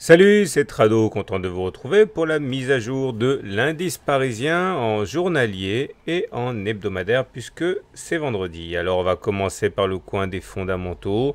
Salut, c'est Trado, content de vous retrouver pour la mise à jour de l'indice parisien en journalier et en hebdomadaire puisque c'est vendredi. Alors on va commencer par le coin des fondamentaux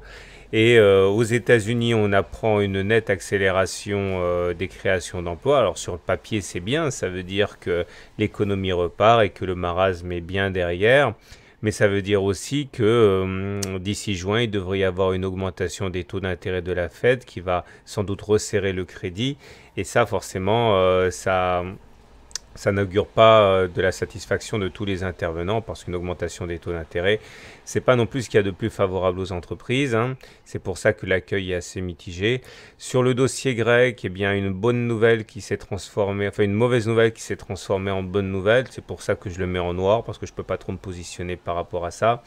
et aux États-Unis on apprend une nette accélération des créations d'emplois. Alors sur le papier c'est bien, ça veut dire que l'économie repart et que le marasme est bien derrière. Mais ça veut dire aussi que d'ici juin, il devrait y avoir une augmentation des taux d'intérêt de la Fed qui va sans doute resserrer le crédit. Et ça, forcément, ça n'augure pas de la satisfaction de tous les intervenants parce qu'une augmentation des taux d'intérêt, c'est pas non plus ce qu'il y a de plus favorable aux entreprises, hein. C'est pour ça que l'accueil est assez mitigé. Sur le dossier grec, eh bien une bonne nouvelle qui s'est transformée, enfin une mauvaise nouvelle qui s'est transformée en bonne nouvelle. C'est pour ça que je le mets en noir parce que je peux pas trop me positionner par rapport à ça.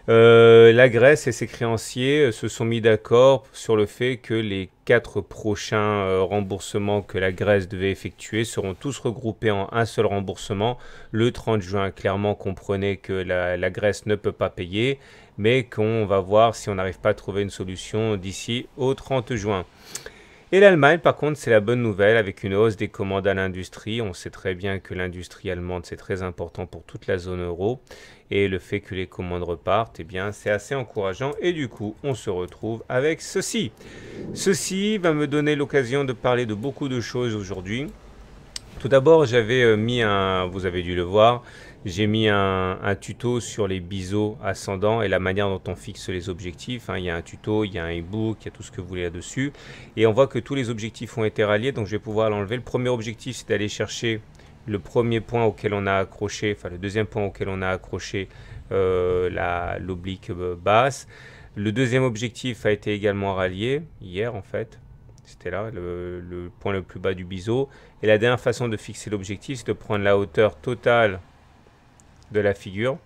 La Grèce et ses créanciers se sont mis d'accord sur le fait que les 4 prochains remboursements que la Grèce devait effectuer seront tous regroupés en un seul remboursement le 30 juin. Clairement, comprenez que la Grèce ne peut pas payer, mais qu'on va voir si on n'arrive pas à trouver une solution d'ici au 30 juin. Et l'Allemagne, par contre, c'est la bonne nouvelle avec une hausse des commandes à l'industrie. On sait très bien que l'industrie allemande, c'est très important pour toute la zone euro. Et le fait que les commandes repartent, eh bien, c'est assez encourageant. Et du coup, on se retrouve avec ceci. Ceci va me donner l'occasion de parler de beaucoup de choses aujourd'hui. Tout d'abord, j'avais mis vous avez dû le voir, j'ai mis un tuto sur les biseaux ascendants et la manière dont on fixe les objectifs, hein. Il y a un tuto, il y a un e-book, il y a tout ce que vous voulez là-dessus. Et on voit que tous les objectifs ont été ralliés, donc je vais pouvoir l'enlever. Le premier objectif, c'est d'aller chercher le premier point auquel on a accroché, enfin le deuxième point auquel on a accroché l'oblique basse. Le deuxième objectif a été également rallié, hier en fait. C'était là, le point le plus bas du biseau. Et la dernière façon de fixer l'objectif, c'est de prendre la hauteur totale de la figure.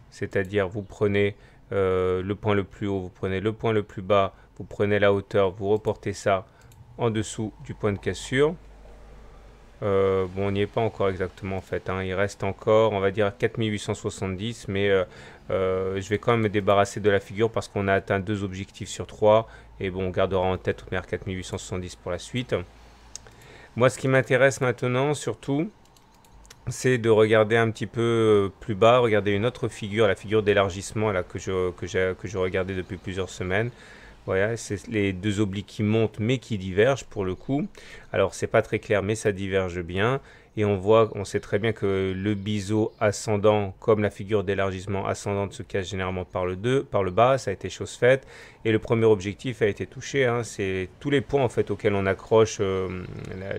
C'est-à-dire, vous prenez le point le plus haut, vous prenez le point le plus bas, vous prenez la hauteur, vous reportez ça en dessous du point de cassure. Bon, on n'y est pas encore exactement en fait, hein. Il reste encore, on va dire 4870, mais je vais quand même me débarrasser de la figure parce qu'on a atteint 2 objectifs sur 3. Et bon, on gardera en tête toute manière 4870 pour la suite. Moi, ce qui m'intéresse maintenant, surtout, c'est de regarder un petit peu plus bas, regarder une autre figure, la figure d'élargissement là, que je regardais depuis plusieurs semaines. Voilà, c'est les deux obliques qui montent mais qui divergent pour le coup. Alors c'est pas très clair mais ça diverge bien. Et on sait très bien que le biseau ascendant, comme la figure d'élargissement ascendante, se cache généralement par le bas. Ça a été chose faite. Et le premier objectif a été touché, hein. C'est tous les points en fait auxquels on accroche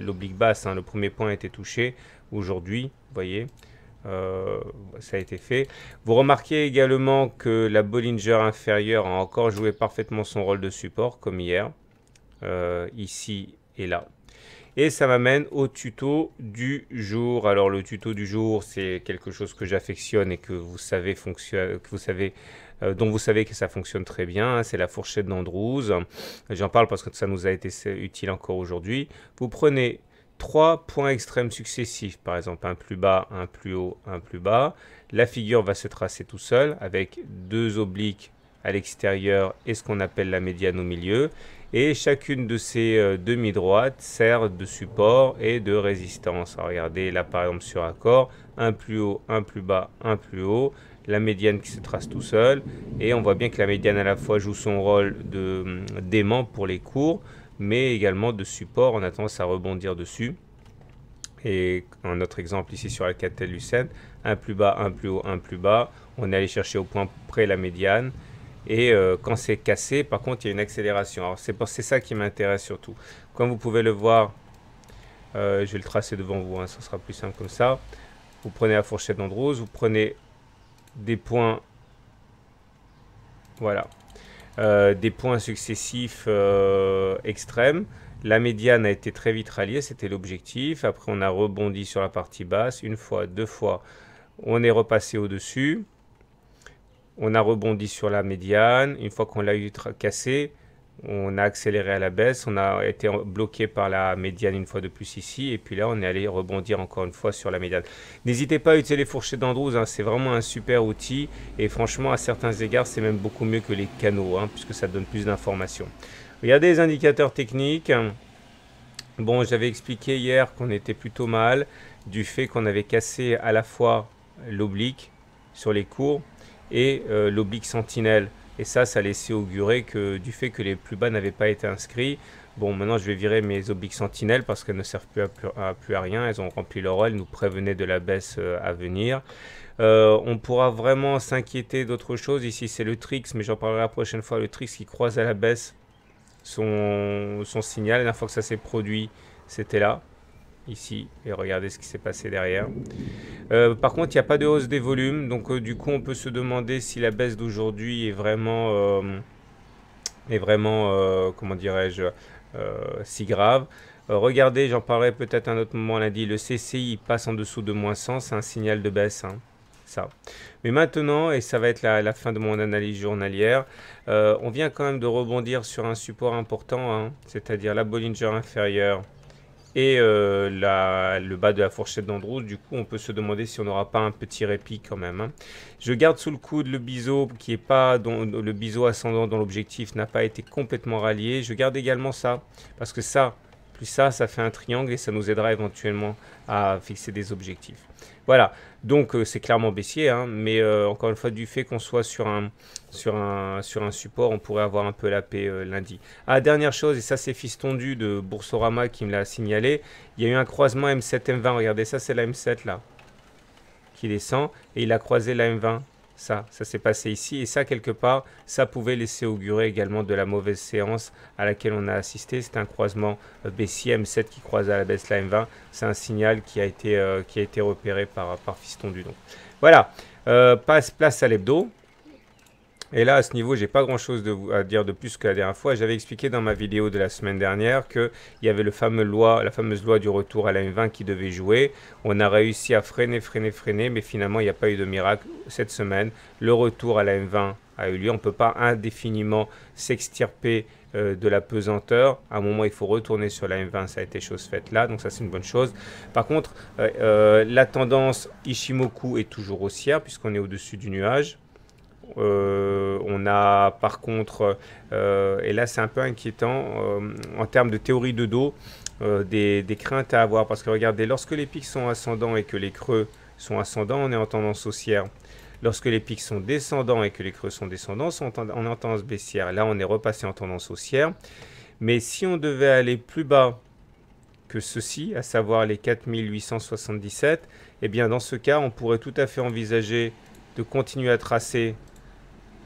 l'oblique basse, hein. Le premier point a été touché aujourd'hui, vous voyez. Ça a été fait. Vous remarquez également que la Bollinger inférieure a encore joué parfaitement son rôle de support, comme hier, ici et là. Et ça m'amène au tuto du jour. Alors le tuto du jour, c'est quelque chose que j'affectionne et que vous savez dont vous savez que ça fonctionne très bien. C'est la fourchette d'Andrews. J'en parle parce que ça nous a été utile encore aujourd'hui. Vous prenez 3 points extrêmes successifs, par exemple un plus bas, un plus haut, un plus bas. La figure va se tracer tout seul avec 2 obliques à l'extérieur et ce qu'on appelle la médiane au milieu. Et chacune de ces demi-droites sert de support et de résistance. Alors, regardez là par exemple sur accord, un plus haut, un plus bas, un plus haut. La médiane qui se trace tout seul. Et on voit bien que la médiane à la fois joue son rôle d'aimant pour les cours, mais également de support, on a tendance à rebondir dessus. Et un autre exemple ici sur Alcatel-Lucent, un plus bas, un plus haut, un plus bas, on est allé chercher au point près la médiane. Et quand c'est cassé, par contre, il y a une accélération. Alors c'est ça qui m'intéresse surtout. Comme vous pouvez le voir, je vais le tracer devant vous, hein, ça sera plus simple comme ça. Vous prenez la fourchette d'Andrews, vous prenez des points, voilà, des points successifs extrêmes. La médiane a été très vite ralliée, c'était l'objectif. Après, on a rebondi sur la partie basse, une fois, 2 fois. On est repassé au-dessus. On a rebondi sur la médiane. Une fois qu'on l'a eu cassé, on a accéléré à la baisse. On a été bloqué par la médiane une fois de plus ici. Et puis là, on est allé rebondir encore une fois sur la médiane. N'hésitez pas à utiliser les fourchettes d'Andrews, hein. C'est vraiment un super outil. Et franchement, à certains égards, c'est même beaucoup mieux que les canaux, hein, puisque ça donne plus d'informations. Regardez les indicateurs techniques. Bon, j'avais expliqué hier qu'on était plutôt mal du fait qu'on avait cassé à la fois l'oblique sur les cours et l'oblique sentinelle. Et ça laissait augurer que du fait que les plus bas n'avaient pas été inscrits. Bon, maintenant je vais virer mes obliques sentinelles parce qu'elles ne servent plus à rien. Elles ont rempli leur rôle, elles nous prévenaient de la baisse à venir. On pourra vraiment s'inquiéter d'autre chose. Ici, c'est le Trix, mais j'en parlerai la prochaine fois. Le Trix qui croise à la baisse son signal. La dernière fois que ça s'est produit, c'était là, ici. Et regardez ce qui s'est passé derrière. Par contre, il n'y a pas de hausse des volumes. Donc, du coup, on peut se demander si la baisse d'aujourd'hui est vraiment comment dirais-je, si grave. Regardez, j'en parlerai peut-être un autre moment lundi. Le CCI passe en dessous de -100. C'est un signal de baisse. Hein. Ça. Mais maintenant, et ça va être la fin de mon analyse journalière, on vient quand même de rebondir sur un support important, hein, c'est-à-dire la Bollinger inférieure et le bas de la fourchette d'Andrews. Du coup, on peut se demander si on n'aura pas un petit répit quand même. Hein. Je garde sous le coude le biseau qui est pas, le biseau ascendant dont l'objectif n'a pas été complètement rallié. Je garde également ça, parce que ça, plus ça fait un triangle et ça nous aidera éventuellement à fixer des objectifs. Voilà, donc c'est clairement baissier, hein, mais encore une fois, du fait qu'on soit sur un support, on pourrait avoir un peu la paix lundi. Ah, dernière chose, et ça c'est Fistondu de Boursorama qui me l'a signalé, il y a eu un croisement M7-M20, regardez, ça c'est la M7 là, qui descend, et il a croisé la M20. Ça s'est passé ici, et ça, quelque part, ça pouvait laisser augurer également de la mauvaise séance à laquelle on a assisté. C'est un croisement baissier M7 qui croise à la baisse la M20. C'est un signal qui a été repéré par Fistondu. Donc, voilà, place à l'hebdo. Et là, à ce niveau, j'ai pas grand-chose à dire de plus que la dernière fois. J'avais expliqué dans ma vidéo de la semaine dernière qu'il y avait la fameuse loi du retour à la M20 qui devait jouer. On a réussi à freiner, mais finalement, il n'y a pas eu de miracle cette semaine. Le retour à la M20 a eu lieu. On ne peut pas indéfiniment s'extirper de la pesanteur. À un moment, il faut retourner sur la M20. Ça a été chose faite là, donc ça, c'est une bonne chose. Par contre, la tendance Ishimoku est toujours haussière puisqu'on est au-dessus du nuage. On a par contre, et là c'est un peu inquiétant, en termes de théorie de dos, des craintes à avoir. Parce que regardez, lorsque les pics sont ascendants et que les creux sont ascendants, on est en tendance haussière. Lorsque les pics sont descendants et que les creux sont descendants, on est en tendance baissière. Là, on est repassé en tendance haussière. Mais si on devait aller plus bas que ceci, à savoir les 4877, eh bien dans ce cas, on pourrait tout à fait envisager de continuer à tracer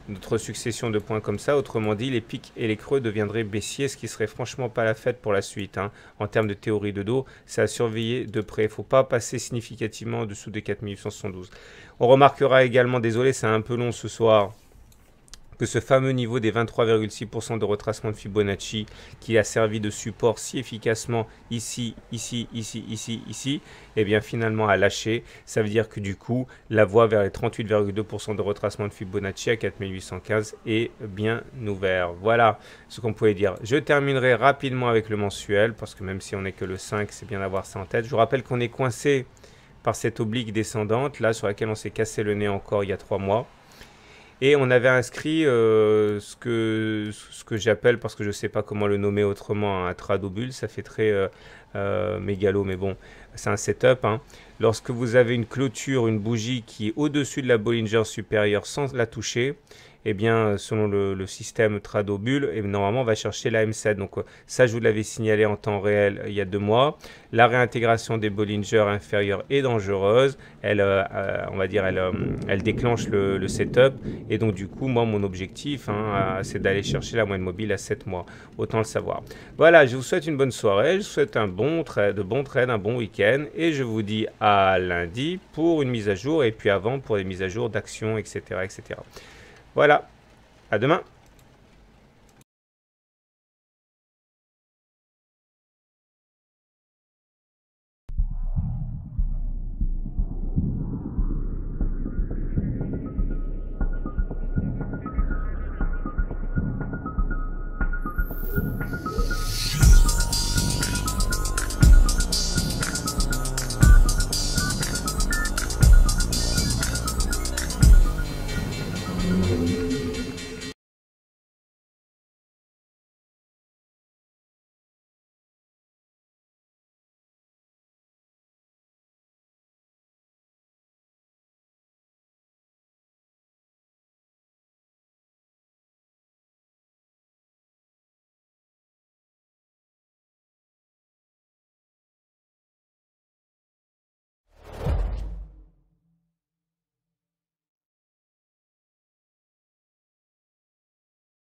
notre succession de points comme ça. Autrement dit, les pics et les creux deviendraient baissiers, ce qui serait franchement pas la fête pour la suite. Hein. En termes de théorie de dos, c'est à surveiller de près. Il ne faut pas passer significativement en dessous des 4872. On remarquera également, désolé, c'est un peu long ce soir, que ce fameux niveau des 23,6% de retracement de Fibonacci qui a servi de support si efficacement ici, et bien finalement a lâché. Ça veut dire que du coup, la voie vers les 38,2% de retracement de Fibonacci à 4815 est bien ouverte. Voilà ce qu'on pouvait dire. Je terminerai rapidement avec le mensuel, parce que même si on n'est que le 5, c'est bien d'avoir ça en tête. Je vous rappelle qu'on est coincé par cette oblique descendante, là sur laquelle on s'est cassé le nez encore il y a 3 mois. Et on avait inscrit ce que j'appelle, parce que je ne sais pas comment le nommer autrement, un tradobule. Ça fait très mégalo, mais bon, c'est un setup. Hein. Lorsque vous avez une clôture, une bougie qui est au-dessus de la Bollinger supérieure sans la toucher, eh bien, selon le système tradobule, et normalement, on va chercher la M7. Donc, ça, je vous l'avais signalé en temps réel il y a 2 mois. La réintégration des Bollinger inférieures est dangereuse. Elle, on va dire, elle déclenche le setup. Et donc, du coup, moi, mon objectif, hein, c'est d'aller chercher la moyenne mobile à 7 mois. Autant le savoir. Voilà, je vous souhaite une bonne soirée. Je vous souhaite de bons trades, un bon week-end. Et je vous dis à lundi pour une mise à jour. Et puis avant, pour les mises à jour d'actions, etc., etc. Voilà, à demain.